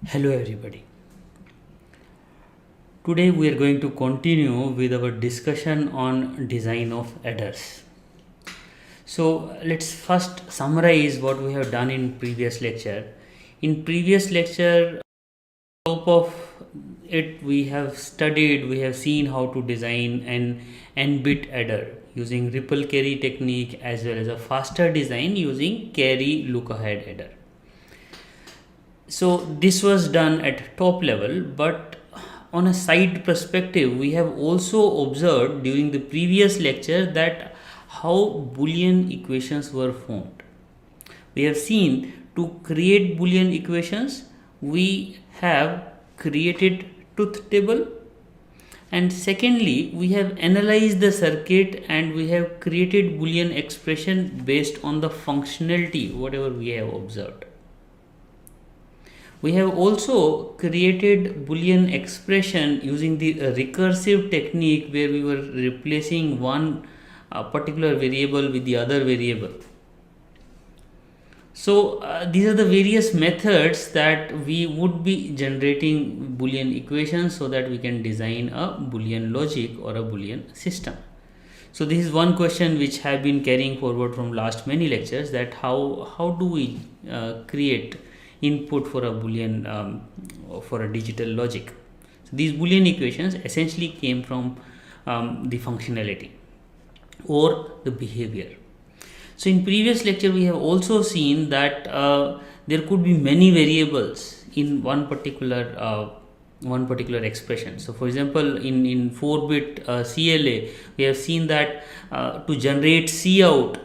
Hello everybody. Today we are going to continue with our discussion on design of adders. So let's first summarize what we have done in previous lecture. In previous lecture, top of it we have seen how to design an n-bit adder using ripple carry technique as well as a faster design using carry look ahead adder. So this was done at top level, but on a side perspective we have also observed during the previous lecture that how boolean equations were formed. We have seen to create boolean equations we have created truth table, and secondly we have analyzed the circuit and we have created boolean expression based on the functionality whatever we have observed. We have also created Boolean expression using the recursive technique where we were replacing one particular variable with the other variable. So these are the various methods that we would be generating Boolean equations so that we can design a Boolean logic or a Boolean system. So this is one question which have been carrying forward from last many lectures, that how do we create input for a boolean for a digital logic. So these boolean equations essentially came from the functionality or the behavior. So in previous lecture we have also seen that there could be many variables in one particular expression. So for example, in 4-bit CLA we have seen that to generate Cout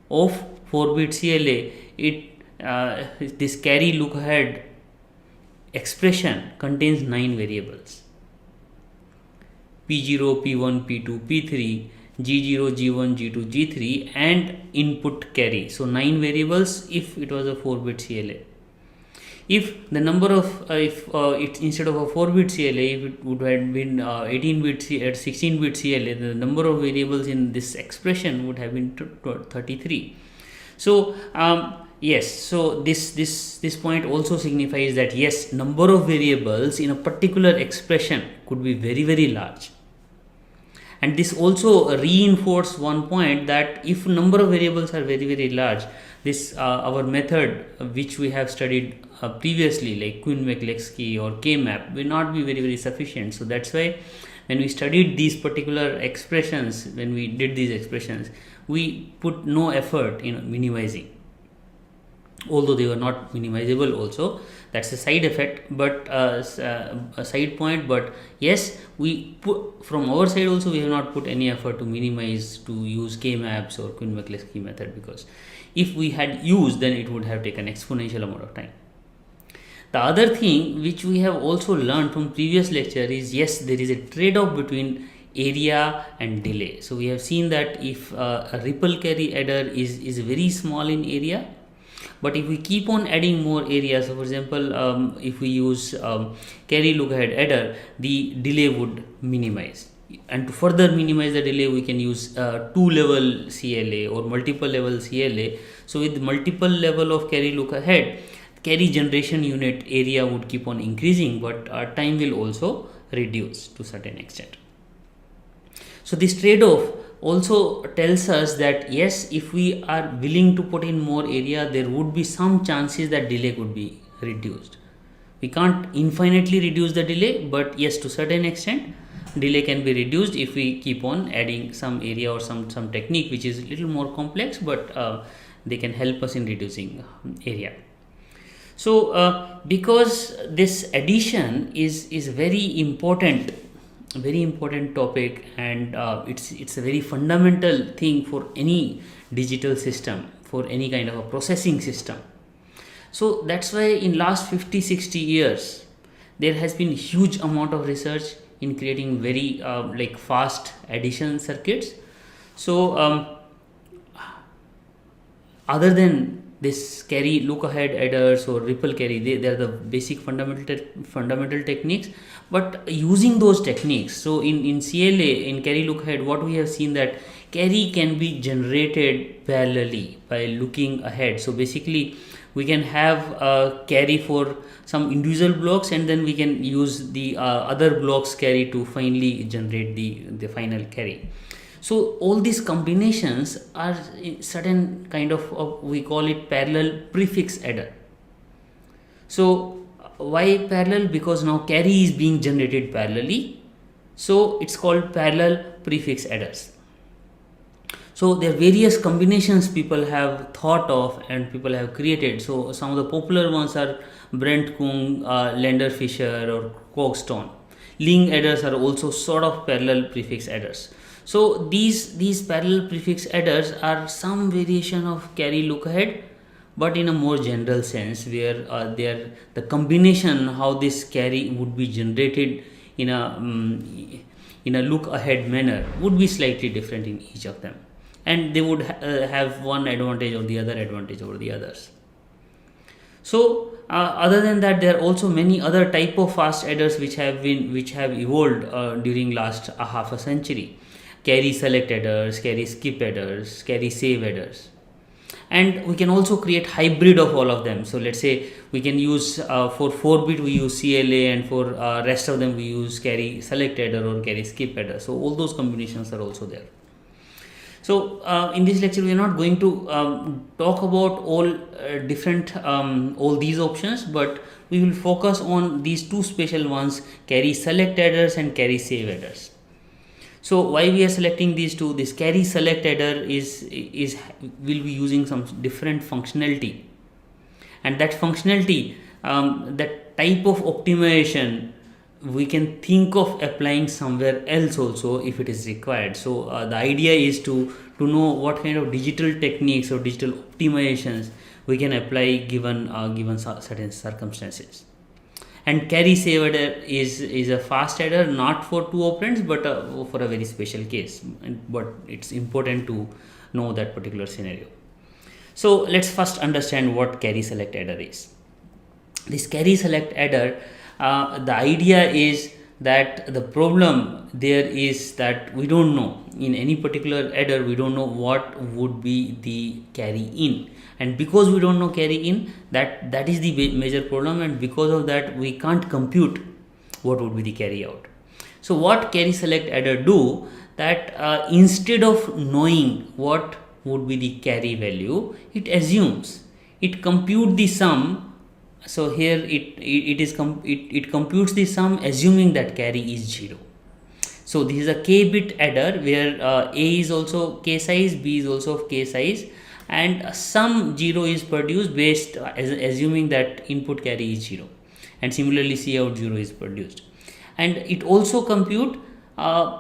of 4-bit CLA, this carry look ahead expression contains 9 variables: P0, P1, P2, P3, G0, G1, G2, G3 and input carry. So 9 variables if it was a 4-bit CLA. If the number of it instead of a 4-bit CLA, if it would have been 18-bit 16-bit CLA, the number of variables in this expression would have been 33. So yes, so this point also signifies that yes, number of variables in a particular expression could be very large. And this also reinforces one point, that if number of variables are very large, this our method which we have studied previously, like Quine-McLeskey or K-map, will not be very sufficient. So that's why when we studied these particular expressions, when we did these expressions, we put no effort in minimizing, although they were not minimizable also. That's a side effect, but a side point. But yes, we put from our side also, we have not put any effort to minimize, to use K-maps or Quine-McLeskey method, because if we had used, then it would have taken exponential amount of time. The other thing which we have also learned from previous lecture is, yes, there is a trade-off between area and delay. So we have seen that if a ripple carry adder is very small in area, but if we keep on adding more areas, so for example, if we use carry look ahead adder, the delay would minimize. And to further minimize the delay, we can use 2-level CLA or multiple level CLA. So with multiple level of carry look ahead, carry generation unit area would keep on increasing, but time will also reduce to certain extent. So this trade-off also tells us that yes, if we are willing to put in more area, there would be some chances that delay could be reduced. We can't infinitely reduce the delay, but yes, to certain extent delay can be reduced if we keep on adding some area or some technique which is a little more complex, but they can help us in reducing area. So because this addition is very important topic, and it's a very fundamental thing for any digital system, for any kind of a processing system. So that's why in last 50-60 years there has been huge amount of research in creating very like fast addition circuits. So other than this carry look ahead adders or ripple carry, they are the basic fundamental techniques, but using those techniques, so in CLA, in carry look ahead, what we have seen that carry can be generated parallelly by looking ahead. So basically we can have a carry for some individual blocks, and then we can use the other blocks carry to finally generate the final carry. So all these combinations are certain kind of we call it parallel prefix adder. So why parallel? Because now carry is being generated parallelly, so it's called parallel prefix adders. So there are various combinations people have thought of and people have created. So some of the popular ones are Brent Kung, Lander Fisher, or Cogstone. Ling adders are also sort of parallel prefix adders. So these parallel prefix adders are some variation of carry look ahead, but in a more general sense, where the combination how this carry would be generated in a look ahead manner would be slightly different in each of them, and they would have one advantage or the other advantage over the others. So other than that, there are also many other type of fast adders which have evolved during last half a century. Carry select adders, carry skip adders, carry save adders, and we can also create hybrid of all of them. So let's say we can use for 4-bit we use CLA, and for rest of them we use carry select adder or carry skip adder. So all those combinations are also there. So in this lecture we are not going to talk about all different all these options, but we will focus on these two special ones, carry select adders and carry save adders. So why we are selecting these two? This carry select adder will be using some different functionality, and that functionality, that type of optimization, we can think of applying somewhere else also if it is required. So the idea is to know what kind of digital techniques or digital optimizations we can apply given certain circumstances. And carry save adder is a fast adder, not for two operands, but for a very special case. But it's important to know that particular scenario. So let's first understand what carry select adder is. This carry select adder, the idea is that the problem there is that we don't know, in any particular adder we don't know what would be the carry in, and because we don't know carry in, that is the major problem, and because of that we can't compute what would be the carry out. So what carry select adder do, that instead of knowing what would be the carry value, it assumes, it compute the sum. So here it computes the sum assuming that carry is 0. So this is a k bit adder where A is also k size, B is also of k size, and some 0 is produced based assuming that input carry is 0, and similarly C out 0 is produced, and it also compute the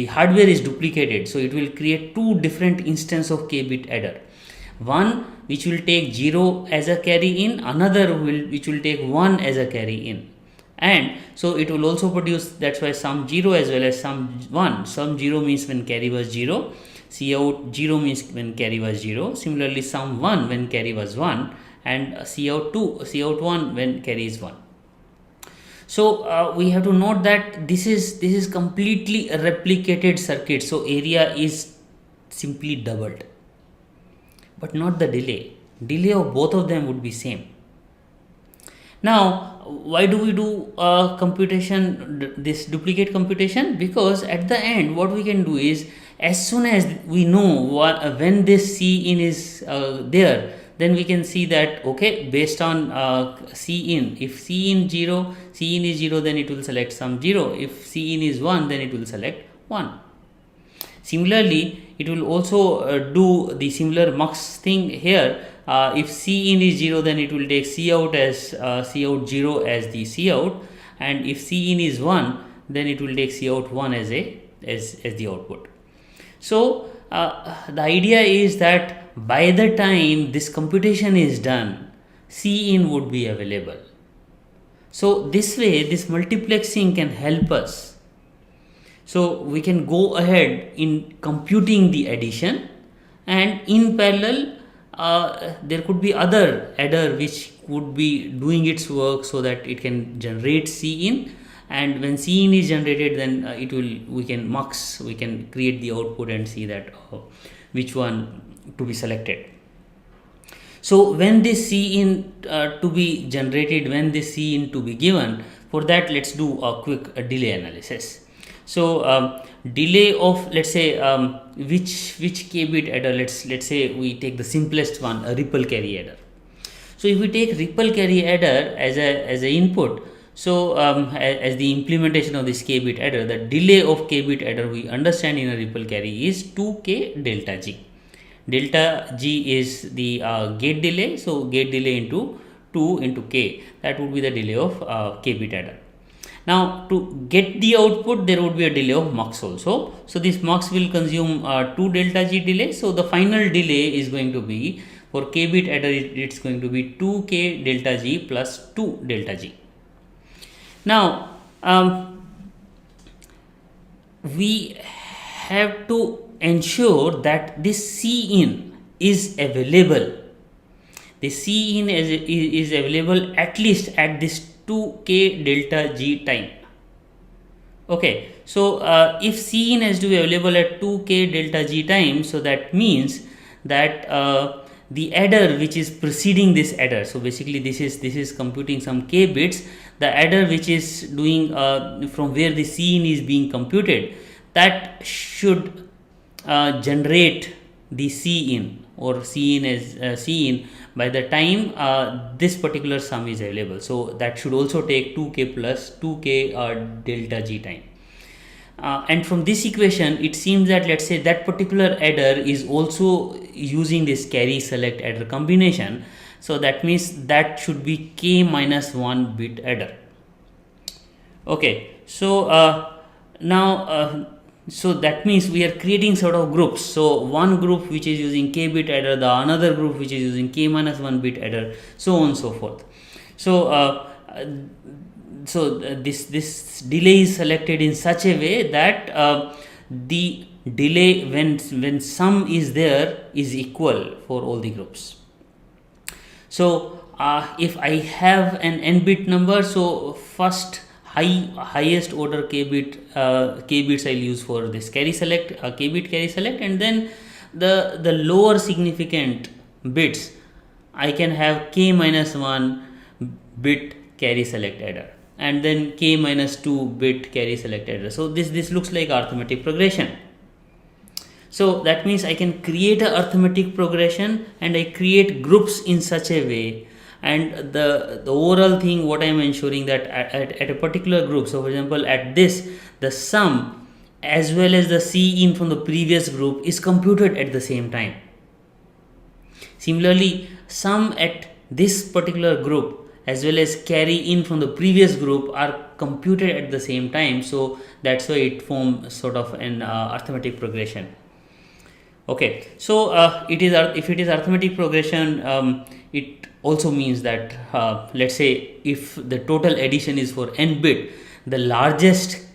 hardware is duplicated, so it will create two different instances of k bit adder. One which will take 0 as a carry in, another which will take 1 as a carry in, and so it will also produce, that's why some 0 as well as some 1. Some 0 means when carry was 0, C out 0 means when carry was 0, similarly some 1 when carry was 1, and C out 1 when carry is 1. So we have to note that this is completely a replicated circuit, so area is simply doubled, but not the delay of both of them would be same. Now why do we do computation, this duplicate computation? Because at the end what we can do is, as soon as we know when this C in is there, then we can see that okay, based on C in, if C in is 0, then it will select some 0. If C in is 1, then it will select 1. Similarly, it will also do the similar mux thing here. If C in is 0, then it will take C out as C out 0 as the C out, and if C in is 1, then it will take C out 1 as the output. So the idea is that by the time this computation is done, C in would be available. So this way, this multiplexing can help us. So we can go ahead in computing the addition, and in parallel there could be other adder which would be doing its work so that it can generate C in, and when C in is generated, then we can create the output and see that which one to be selected. So when this C in to be generated, when this C in to be given, for that let's do a quick delay analysis. So delay of, let's say, which k bit adder, let's say we take the simplest one, a ripple carry adder. So if we take ripple carry adder as a input, so as the implementation of this k bit adder, the delay of k bit adder we understand in a ripple carry is 2k delta g. Delta g is the gate delay, so gate delay into 2 into k, that would be the delay of k bit adder. Now to get the output, there would be a delay of mux also. So this mux will consume 2 delta g delay. So the final delay is going to be, for k bit adder, it's going to be 2k delta g plus 2 delta g. Now we have to ensure that this C in is available. The C in is available at least at this 2k delta g time. Okay, so if C in has to be available at 2k delta g time, so that means that the adder which is preceding this adder, so basically this is computing some k bits, the adder which is doing from where the C in is being computed, that should generate the C in, or C in as C in by the time this particular sum is available. So that should also take 2k plus 2k delta g time. And from this equation, it seems that, let's say, that particular adder is also using this carry select adder combination. So that means that should be k minus 1 bit adder. Okay, so now so that means we are creating sort of groups. So one group which is using k bit adder, the another group which is using k minus 1 bit adder, so on and so forth. So this delay is selected in such a way that the delay when sum is there is equal for all the groups. So if I have an n bit number, so first highest order k bits I'll use for this carry select, k bit carry select, and then the lower significant bits I can have k minus 1 bit carry select adder, and then k minus 2 bit carry select adder. So this looks like arithmetic progression. So that means I can create a arithmetic progression, and I create groups in such a way, and the overall thing, what I am ensuring that at a particular group, so for example at this, the sum as well as the C in from the previous group is computed at the same time. Similarly, sum at this particular group as well as carry in from the previous group are computed at the same time. So that's why it forms sort of an arithmetic progression. Okay, so if it is arithmetic progression, it also means that let's say if the total addition is for n bit, the largest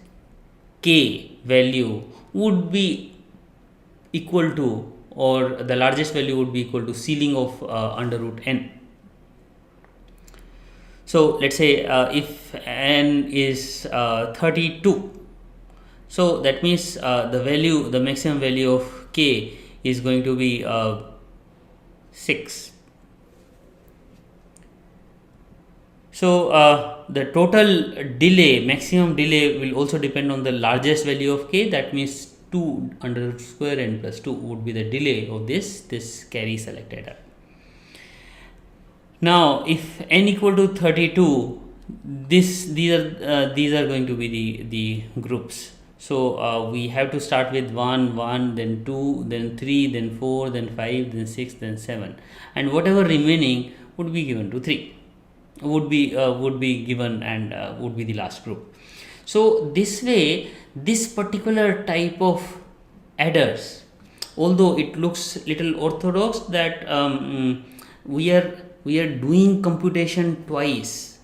k value would be equal to, or the largest value would be equal to ceiling of under root n. So let's say if n is 32, so that means the maximum value of k is going to be 6. So the total delay, maximum delay, will also depend on the largest value of k. That means 2 under root square n plus 2 would be the delay of this carry select adder. Now if n equal to 32, these are going to be the groups. So we have to start with 1, 1, then 2, then 3, then 4, then 5, then 6, then 7, and whatever remaining would be given to 3. Would be given and would be the last group. So this way, this particular type of adders, although it looks little orthodox, that we are doing computation twice,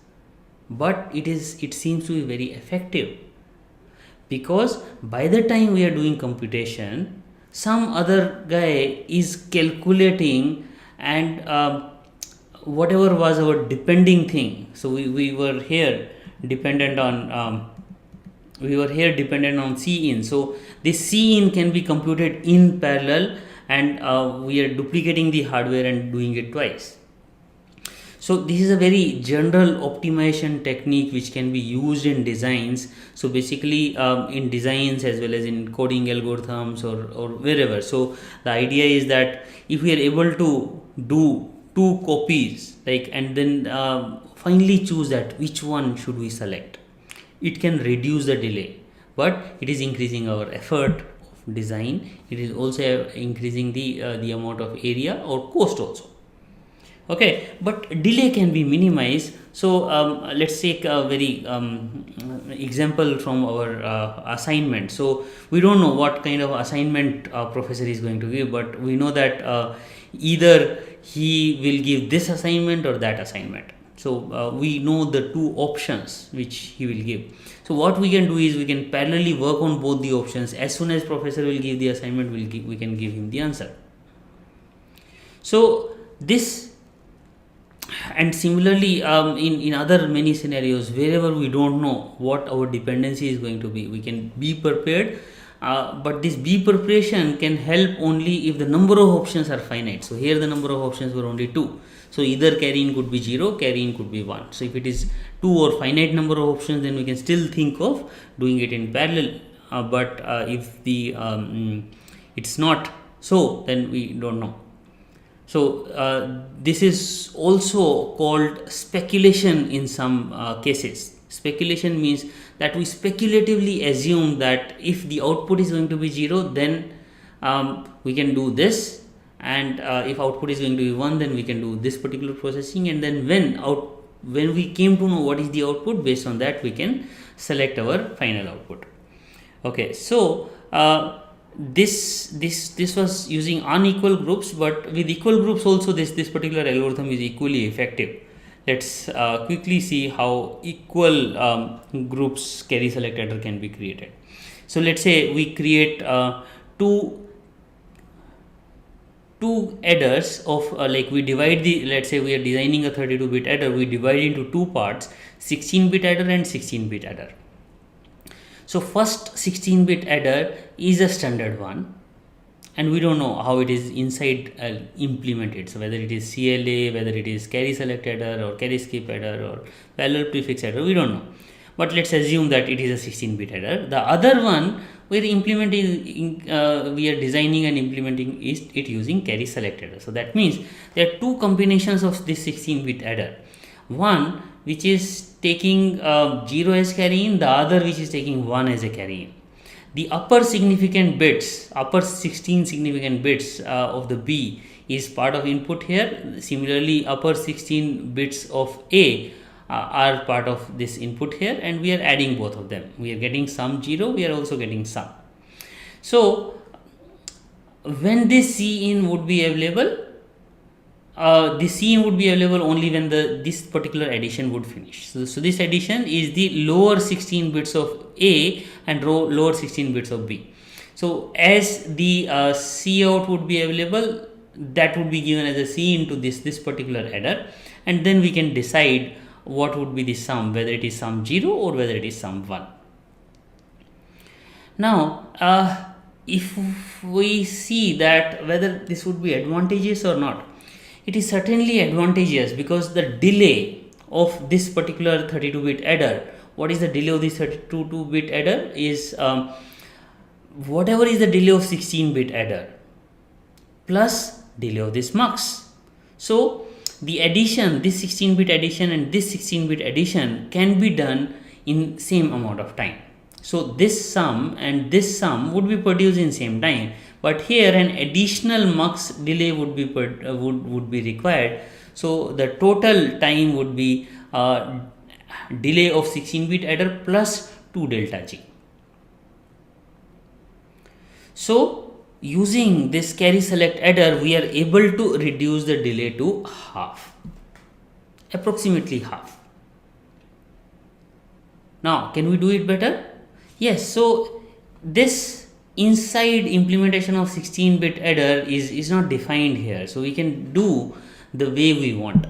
but it seems to be very effective, because by the time we are doing computation, some other guy is calculating, and whatever was our depending thing, so we were here dependent on C in. So this C in can be computed in parallel, and we are duplicating the hardware and doing it twice. So this is a very general optimization technique which can be used in designs. So basically in designs as well as in coding algorithms or wherever. So the idea is that if we are able to do two copies, like, and then finally choose that which one should we select, it can reduce the delay, but it is increasing our effort of design. It is also increasing the amount of area or cost also. Okay, but delay can be minimized. So let's take a very example from our assignment. So we don't know what kind of assignment professor is going to give, but we know that either he will give this assignment or that assignment. So we know the two options which he will give. So what we can do is we can parallelly work on both the options. As soon as professor will give the assignment, we can give him the answer. So this, and similarly in other many scenarios, wherever we don't know what our dependency is going to be, we can be prepared. But this be preparation can help only if the number of options are finite. So here the number of options were only 2. So either carry in could be 0, carry in could be 1. So if it is 2 or finite number of options, then we can still think of doing it in parallel. But if the it's not so, then we don't know. So this is also called speculation in some cases. Speculation means that we speculatively assume that if the output is going to be 0, then we can do this, and if output is going to be 1, then we can do this particular processing, and then when we came to know what is the output, based on that we can select our final output. Okay, so this was using unequal groups, but with equal groups also this particular algorithm is equally effective. Let's quickly see how equal groups carry select adder can be created. So let's say we create two adders of like we divide the, let's say we are designing a 32-bit adder, we divide into two parts, 16-bit adder and 16-bit adder. So first 16-bit adder is a standard one, and we don't know how it is inside implemented. So whether it is CLA, whether it is carry select adder or carry skip adder or parallel prefix adder, we don't know. But let's assume that it is a 16-bit adder. The other one we are implementing, we are designing and implementing it using carry select adder. So that means there are two combinations of this 16-bit adder. One which is taking 0 as carry in, the other which is taking 1 as a carry in. The upper significant bits, upper 16 significant bits of the B is part of input here. Similarly, upper 16 bits of A are part of this input here, and we are adding both of them. We are getting sum 0, we are also getting sum. So when this C in would be available, the C in would be available only when this particular addition would finish. So this addition is the lower 16 bits of A and lower 16 bits of B. So as the C out would be available, that would be given as a C into this particular adder, and then we can decide what would be the sum, whether it is sum 0 or whether it is sum 1. Now if we see that whether this would be advantageous or not, it is certainly advantageous, because the delay of this particular 32-bit adder, what is the delay of this 32-bit adder is whatever is the delay of 16-bit adder plus delay of this mux. So the addition, this 16-bit addition and this 16-bit addition can be done in same amount of time. So this sum and this sum would be produced in same time, but here an additional mux delay would be required. So the total time would be delay of 16-bit adder plus 2 delta G. So using this carry select adder, we are able to reduce the delay to half, approximately half. Now can we do it better? Yes. So this inside implementation of 16-bit adder is not defined here, so we can do the way we want.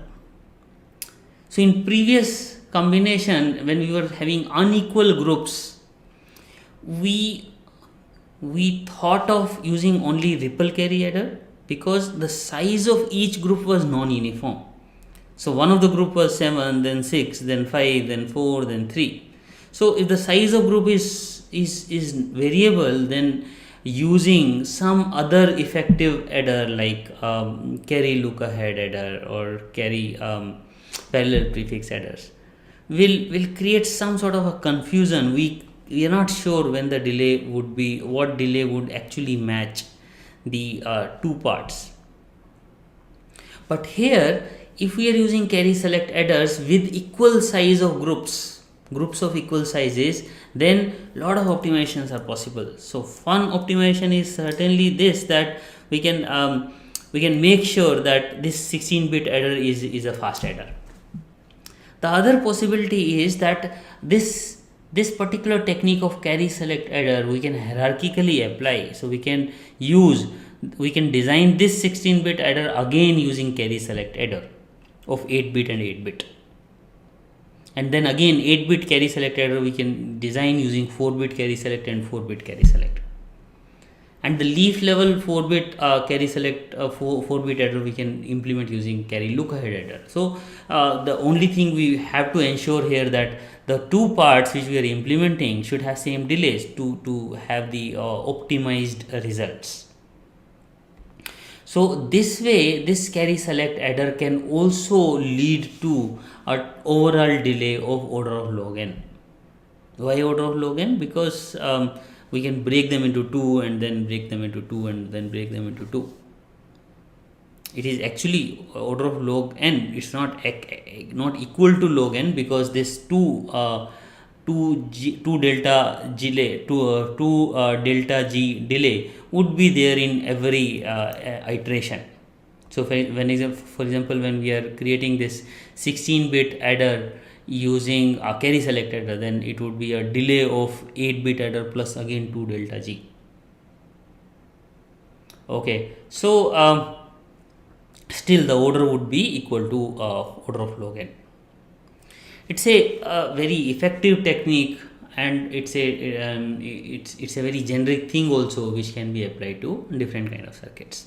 So in previous combination, when we were having unequal groups, we we thought of using only ripple carry adder because the size of each group was non-uniform. So one of the group was 7, then 6, then 5, then 4, then 3. So if the size of group is variable, then using some other effective adder like carry look ahead adder or carry parallel prefix adders will create some sort of a confusion. We are not sure when the delay would be, what delay would actually match the two parts. But here, if we are using carry select adders with equal size of groups of equal sizes, then lot of optimizations are possible. So one optimization is certainly this, that we can make sure that this 16-bit adder is a fast adder. The other possibility is that this particular technique of carry select adder we can hierarchically apply. So we can design this 16-bit adder again using carry select adder of 8-bit and 8-bit. And then again 8-bit carry select adder we can design using 4-bit carry select and 4-bit carry select. And the leaf level 4-bit carry select 4-bit adder we can implement using carry look ahead adder. So the only thing we have to ensure here that the two parts which we are implementing should have same delays to have the optimized results. So this way, this carry select adder can also lead to an overall delay of order of log n. Why order of log n? Because we can break them into 2 and then break them into 2 and then break them into 2. It is actually order of log n. It's not equal to log n because this 2 delta g delay would be there in every iteration. So for example, when we are creating this 16-bit adder using a carry select adder, then it would be a delay of 8-bit adder plus again 2 delta g. Okay, so still the order would be equal to order of log n. It's a very effective technique, and it's a very generic thing also which can be applied to different kind of circuits.